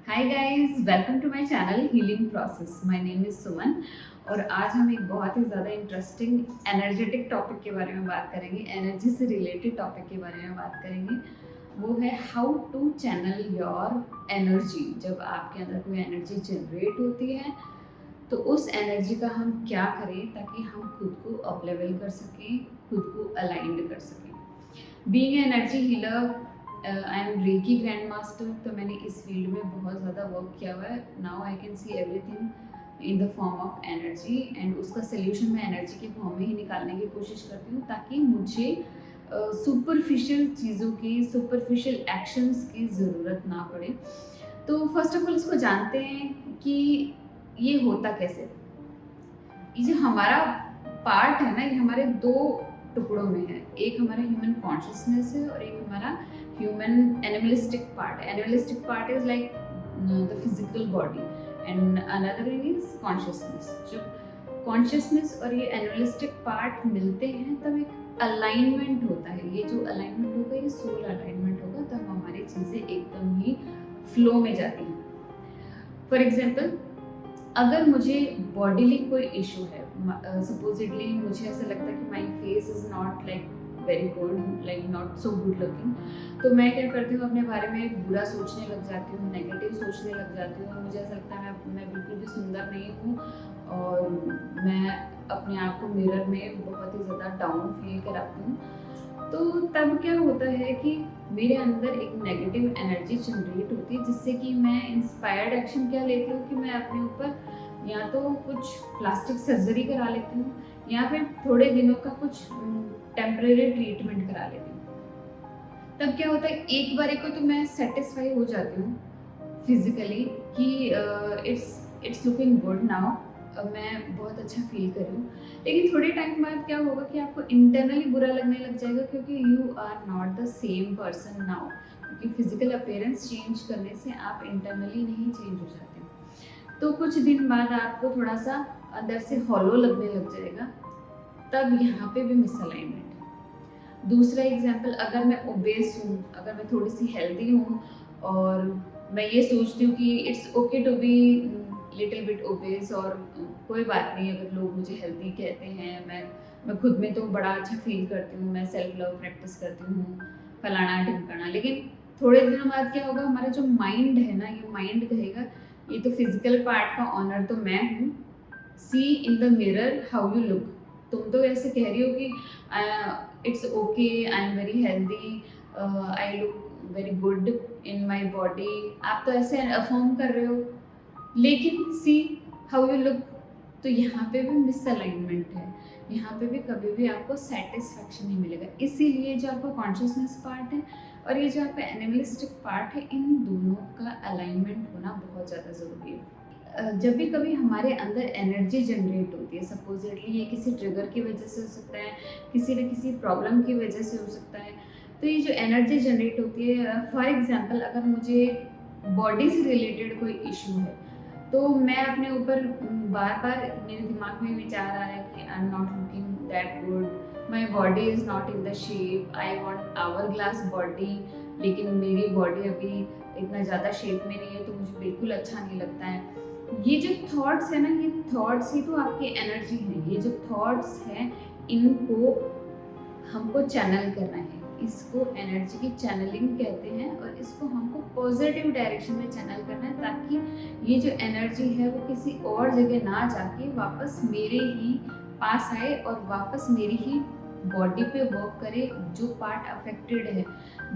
Hi guys, welcome to my channel healing process. My name is Suman और आज हम एक बहुत ही ज़्यादा इंटरेस्टिंग एनर्जेटिक टॉपिक के बारे में बात करेंगे। एनर्जी से रिलेटेड टॉपिक के बारे में बात करेंगे। वो है how to channel your energy. जब आपके अंदर कोई एनर्जी जनरेट होती है तो उस एनर्जी का हम क्या करें ताकि हम खुद को अप लेवल कर सकें, खुद को अलाइंड कर सकें। Being energy healer, I am reiki grand master, तो मैंने इस फील्ड में बहुत ज़्यादा वर्क किया हुआ है। Now I can see everything in the form of energy and उसका सोल्यूशन मैं एनर्जी के फॉर्म में ही निकालने की कोशिश करती हूँ ताकि मुझे सुपरफिशियल चीज़ों की, सुपरफिशियल एक्शंस की ज़रूरत ना पड़े। तो फर्स्ट ऑफ ऑल इसको जानते हैं कि ये होता कैसे। ये जो हमारा पार्ट है ना, ये हमारे दो टुकड़ों में है। एक हमारा ह्यूमन कॉन्शियसनेस है और एक हमारा ह्यूमन एनिमलिस्टिक पार्ट है। Animalistic part is like the physical body and another is consciousness. जब कॉन्शियसनेस और ये एनिमलिस्टिक पार्ट मिलते हैं तब एक अलाइनमेंट होता है। ये जो अलाइनमेंट होगा ये सोल अलाइनमेंट होगा, तब हमारी चीज़ें एकदम ही फ्लो में जाती हैं। फॉर एग्जाम्पल, अगर मुझे बॉडीली कोई इशू है, सपोजिटली मुझे ऐसा लगता है कि my face is not like very good, like not so good looking, तो मैं क्या करती हूँ, अपने बारे में बुरा सोचने लग जाती हूँ, नेगेटिव सोचने लग जाती हूँ। मुझे ऐसा लगता है मैं बिल्कुल भी सुंदर नहीं हूँ और मैं अपने आप को मिरर में बहुत ही ज़्यादा डाउन फील कराती हूँ। तो तब क्या होता है कि मेरे अंदर एक नेगेटिव एनर्जी जनरेट होती है, जिससे कि मैं इंस्पायर्ड एक्शन क्या लेती हूँ कि मैं अपने ऊपर या तो कुछ प्लास्टिक सर्जरी करा लेती हूँ या फिर थोड़े दिनों का कुछ टेम्परेरी ट्रीटमेंट करा लेती हूँ। तब क्या होता है, एक बारी को तो मैं सेटिस्फाई हो जाती हूँ फिजिकली कि इट्स लुकिंग गुड नाउ, मैं बहुत अच्छा फील कर रही हूँ। लेकिन थोड़े टाइम बाद क्या होगा कि आपको इंटरनली बुरा लगने लग जाएगा, क्योंकि you are not the same person now. क्योंकि फिजिकल अपीयरेंस चेंज करने से आप इंटरनली नहीं चेंज हो जाते। तो कुछ दिन बाद आपको थोड़ा सा अंदर से हॉलो लगने लग जाएगा, तब यहाँ पे भी मिसअलाइनमेंट है। दूसरा एग्जाम्पल, अगर मैं ओबेस हूँ, अगर मैं थोड़ी सी हेल्दी हूँ और मैं ये सोचती हूँ कि it's okay to be little bit obese और कोई बात नहीं अगर लोग मुझे हेल्दी कहते हैं, मैं खुद में तो बड़ा अच्छा फील करती हूँ, मैं सेल्फ लव प्रैक्टिस करती हूँ, फलाना ढिमकाना। लेकिन थोड़े दिनों बाद क्या होगा, हमारा जो माइंड है ना, ये माइंड कहेगा ये तो फिजिकल पार्ट का ऑनर तो मैं हूँ, see in the mirror how you look. तुम तो ऐसे कह रही हो कि it's okay, I am very healthy, I look very good in my body, आप तो ऐसे अफर्म कर रहे हो, लेकिन सी हाउ यू लुक। तो यहाँ पे भी मिसअलाइनमेंट है, यहाँ पे भी कभी भी आपको सेटिस्फैक्शन नहीं मिलेगा। इसीलिए जो आपका कॉन्शियसनेस पार्ट है और ये जो आपका एनिमलिस्टिक पार्ट है, इन दोनों का अलाइनमेंट होना बहुत ज़्यादा ज़रूरी है। जब भी कभी हमारे अंदर एनर्जी जनरेट होती है, सपोजिटली ये किसी ट्रिगर की वजह से हो सकता है, किसी न किसी प्रॉब्लम की वजह से हो सकता है। तो ये जो एनर्जी जनरेट होती है, फॉर एग्जांपल अगर मुझे बॉडी से रिलेटेड कोई इशू है तो मैं अपने ऊपर बार बार मेरे दिमाग में विचार आ रहा है कि I am not looking that good, my body is not in the shape, I want hourglass body, लेकिन मेरी बॉडी अभी इतना ज़्यादा शेप में नहीं है तो मुझे बिल्कुल अच्छा नहीं लगता है। ये जो थॉट्स है ना, ये थॉट्स ही तो आपकी एनर्जी है। ये जो थॉट्स हैं इनको हमको चैनल करना है, इसको एनर्जी की चैनलिंग कहते हैं और इसको हमको पॉजिटिव डायरेक्शन में चैनल करना है ताकि ये जो एनर्जी है वो किसी और जगह ना जाके वापस मेरे ही पास आए और वापस मेरी ही बॉडी पे वर्क करे। जो पार्ट अफेक्टेड है,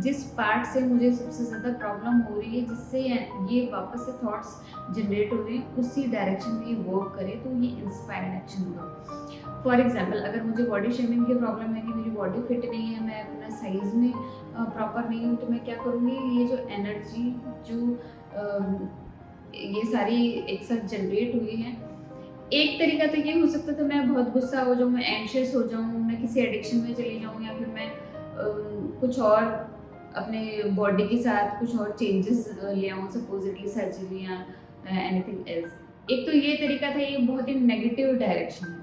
जिस पार्ट से मुझे सबसे ज़्यादा प्रॉब्लम हो रही है, जिससे ये वापस से थॉट्स जनरेट हो रहे हैं, उसी डायरेक्शन में ये वर्क करे, तो ये इंस्पायर्ड एक्शन होगा। फॉर एग्जाम्पल, अगर मुझे बॉडी शेमिंग की प्रॉब्लम है कि मेरी बॉडी फिट नहीं है, मैं अपना साइज़ में प्रॉपर नहीं हूँ, तो मैं क्या करूँगी, ये जो एनर्जी जो ये सारी एक साथ जनरेट हुई है, एक तरीका तो ये हो सकता था मैं बहुत गुस्सा हो जाऊँ, मैं एंग्शियस हो जाऊँ, मैं किसी एडिक्शन में चली जाऊँ या फिर मैं कुछ और अपने बॉडी के साथ कुछ और चेंजेस ले आऊँ, सपोजिटली सर्जरी या एनीथिंग एल्स। एक तो ये तरीका था, ये बहुत ही नेगेटिव डायरेक्शन है।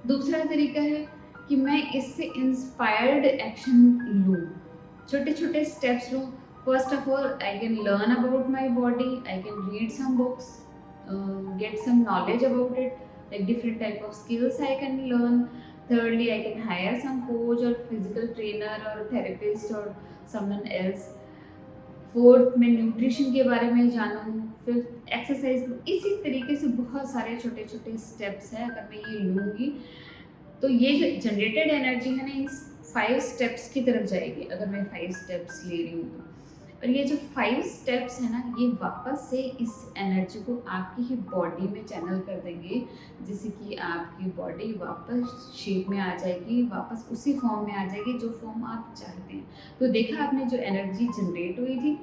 दूसरा तरीका है कि मैं इससे इंस्पायर्ड एक्शन लूँ, छोटे छोटे स्टेप्स लूँ। First of all, I can learn about my body, I can read some books, get some knowledge about it, like different type of skills I can learn. Thirdly, I can hire some coach or physical trainer or therapist or someone else. Fourth, मैं nutrition के बारे में जानूँ। Fifth, exercise करूँ। इसी तरीके से बहुत सारे छोटे छोटे स्टेप्स हैं, अगर मैं ये लूँगी तो ये जो जनरेटेड एनर्जी है ना, इन 5 स्टेप्स की तरफ जाएगी, अगर मैं 5 स्टेप्स ले रही हूँ तो। और ये जो 5 स्टेप्स है ना, ये वापस से इस एनर्जी को आपकी ही बॉडी में चैनल कर देंगे, जिससे कि आपकी बॉडी वापस शेप में आ जाएगी, वापस उसी फॉर्म में आ जाएगी जो फॉर्म आप चाहते हैं। तो देखा आपने, जो एनर्जी जनरेट हुई थी,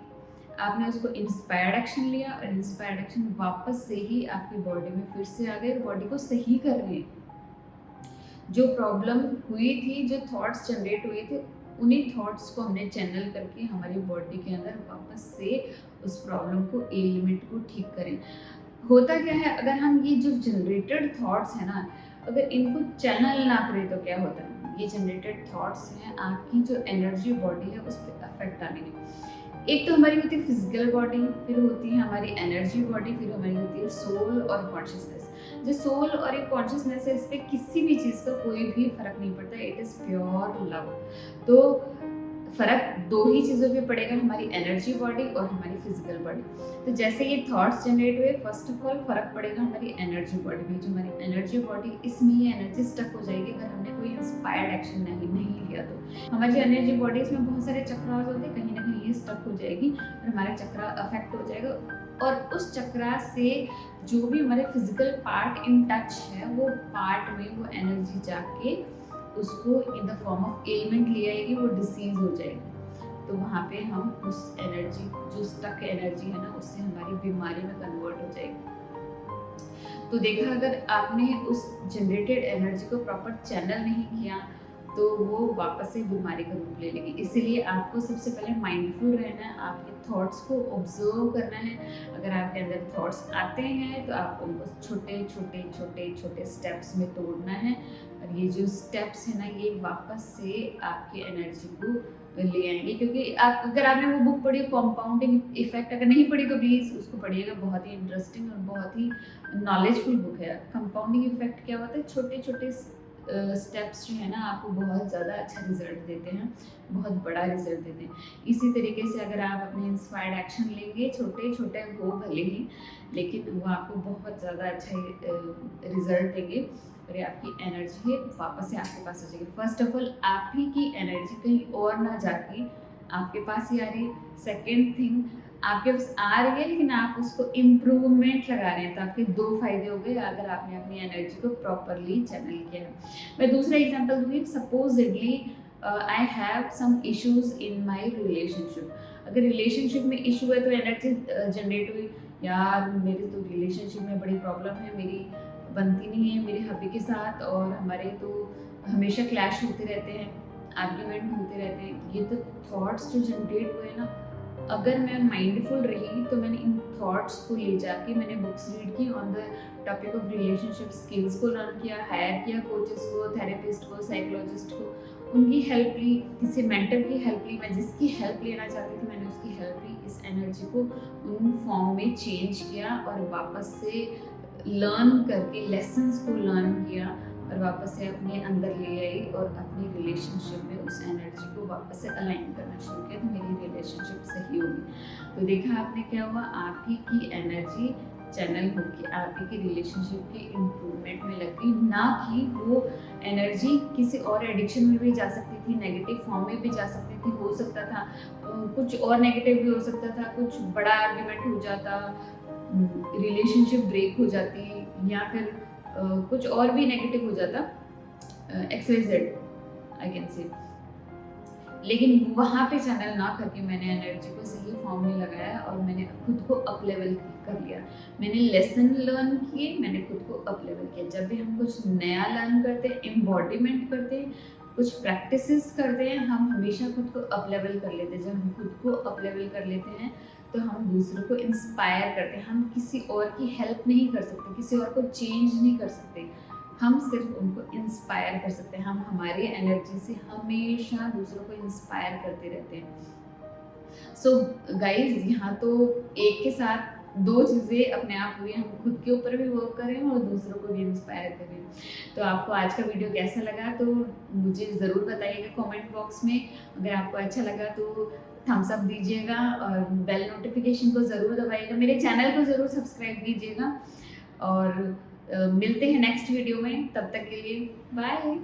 आपने उसको इंस्पायर्ड एक्शन लिया, और इंस्पायर्ड एक्शन वापस से ही आपकी बॉडी में फिर से आ गए, और बॉडी को सही कर रहे हैं। जो प्रॉब्लम हुई थी, जो थॉट्स जनरेट हुए थे, उन्हीं थॉट्स को हमने चैनल करके हमारी बॉडी के अंदर वापस से उस प्रॉब्लम को, एलिमेंट को ठीक करें। होता क्या है, अगर हम ये जो जनरेटेड थॉट्स हैं ना, अगर इनको चैनल ना करें तो क्या होता है, ये जनरेटेड थॉट्स हैं, आपकी जो एनर्जी बॉडी है उस पर अफेक्ट आने। एक तो हमारी होती है फिजिकल बॉडी, फिर होती है हमारी एनर्जी बॉडी, फिर हमारी होती है सोल और कॉन्शियसनेस। जो सोल और एक कॉन्शियसनेस है, इस पर किसी भी चीज़ का कोई भी फर्क नहीं पड़ता, इट इज़ प्योर लव। तो फर्क दो ही चीज़ों पे पड़ेगा, हमारी एनर्जी बॉडी और हमारी फिजिकल बॉडी। तो जैसे ये थॉट्स जनरेट हुए, फर्स्ट ऑफ ऑल फर्क पड़ेगा हमारी एनर्जी बॉडी में। जो हमारी एनर्जी बॉडी, इसमें ये एनर्जी स्टक हो जाएगी अगर हमने कोई इंस्पायर्ड एक्शन नहीं लिया तो। हमारी जो एनर्जी बॉडी, इसमें बहुत सारे चक्रास होते हैं, कहीं ना कहीं ये स्टक हो जाएगी और हमारा चक्रा अफेक्ट हो जाएगा, और उस चक्रा से जो भी हमारे फिजिकल पार्ट इन टच है, वो पार्ट में वो एनर्जी जाके उसको in the form of element ले आएगी, वो डिसीज हो जाएगी। तो वहाँ पे हम उस एनर्जी, जो स्टक एनर्जी है ना, उससे हमारी बीमारी में कन्वर्ट हो जाएगी। तो देखा, अगर आपने उस जनरेटेड एनर्जी को प्रॉपर चैनल नहीं किया तो वो वापस से बीमारी का रूप ले लेगी। इसीलिए आपको सबसे पहले माइंडफुल रहना है, आपके थॉट्स को ऑब्जर्व करना है। अगर आपके अंदर थॉट्स आते हैं तो आपको उनको छोटे छोटे छोटे छोटे स्टेप्स में तोड़ना है, और ये जो स्टेप्स है ना, ये वापस से आपकी एनर्जी को ले आएंगे। क्योंकि आप, अगर आपने वो बुक पढ़ी कंपाउंडिंग इफेक्ट, अगर नहीं पढ़ी तो प्लीज़ उसको पढ़िएगा, बहुत ही इंटरेस्टिंग और बहुत ही नॉलेजफुल बुक है। कंपाउंडिंग इफेक्ट क्या होता है, छोटे छोटे स्टेप्स जो है ना, आपको बहुत ज़्यादा अच्छा रिजल्ट देते हैं, बहुत बड़ा रिजल्ट देते हैं। इसी तरीके से अगर आप अपने इंस्पायर्ड एक्शन लेंगे, छोटे छोटे हो भले ही, लेकिन वो आपको बहुत ज़्यादा अच्छा रिजल्ट देंगे, और ये आपकी एनर्जी वापस से आपके पास आ जाएगी। फर्स्ट ऑफ ऑल, आप ही की एनर्जी कहीं और ना जाके आपके पास ही आ रही है। सेकेंड थिंग, आपके पास आ रही है लेकिन आप उसको इम्प्रूवमेंट लगा रहे हैं, तो आपके 2 फायदे हो गए अगर आपने अपनी एनर्जी को प्रॉपरली चैनल किया है। मैं दूसरा एग्जांपल दूंगी। Supposedly I have some issues in my relationship. अगर रिलेशनशिप में इशू है तो एनर्जी जनरेट हुई, यार मेरे तो रिलेशनशिप में बड़ी प्रॉब्लम है, मेरी बनती नहीं है मेरे हबी के साथ, और हमारे तो हमेशा क्लैश होते रहते हैं, आर्ग्यूमेंट होते रहते हैं। ये तो थॉट्स जो जनरेट हुए ना, अगर मैं माइंडफुल रही तो मैंने इन थॉट्स को ले जाके मैंने बुक्स रीड की on the topic of relationship, skills को लर्न किया, हायर किया कोचेस को, थेरेपिस्ट को, साइकोलॉजिस्ट को, उनकी हेल्प ली, किसी मेंटर की हेल्प ली। मैं जिसकी हेल्प लेना चाहती थी मैंने उसकी हेल्प ली, इस एनर्जी को उन फॉर्म में चेंज किया, और वापस से लर्न करके लेसन्स को लर्न किया, और वापस से अपने अंदर ले आई, और अपनी रिलेशनशिप में उस एनर्जी को वापस से अलाइन करना शुरू किया, तो मेरी रिलेशनशिप सही होगी। तो देखा आपने क्या हुआ, आप ही की एनर्जी चैनल होकर आप ही की रिलेशनशिप के इम्प्रूवमेंट में लग गई, ना कि वो एनर्जी किसी और एडिक्शन में भी जा सकती थी, नेगेटिव फॉर्म में भी जा सकती थी। हो सकता था कुछ और नेगेटिव भी हो सकता था, कुछ बड़ा आर्ग्यूमेंट हो जाता, रिलेशनशिप ब्रेक हो जाती, या फिर कुछ और भी नेगेटिव हो जाता, XYZ आई कैन से। लेकिन वहाँ पे चैनल ना करके मैंने एनर्जी को सही फॉर्म में लगाया, और मैंने खुद को अप लेवल कर लिया। मैंने लेसन लर्न किए, मैंने खुद को अप लेवल किया। जब भी हम कुछ नया लर्न करते हैं, एम्बॉडीमेंट करते हैं, कुछ प्रैक्टिसेस करते हैं, हम हमेशा खुद को अप लेवल कर लेते हैं। जब हम खुद को अप लेवल कर लेते हैं तो हम दूसरों को इंस्पायर करते हैं। हम किसी और की हेल्प नहीं कर सकते, किसी और को चेंज नहीं कर सकते, हम सिर्फ उनको इंस्पायर कर सकते हैं। हम हमारी एनर्जी से हमेशा दूसरों को इंस्पायर करते रहते हैं। सो गाइज यहाँ तो एक के साथ दो चीज़ें अपने आप हुई, हम खुद के ऊपर भी वर्क करें और दूसरों को भी इंस्पायर करें। तो आपको आज का वीडियो कैसा लगा तो मुझे ज़रूर बताइएगा कमेंट बॉक्स में। अगर आपको अच्छा लगा तो थम्स अप दीजिएगा और बेल नोटिफिकेशन को ज़रूर दबाइएगा, मेरे चैनल को ज़रूर सब्सक्राइब कीजिएगा और मिलते हैं नेक्स्ट वीडियो में। तब तक के लिए बाय।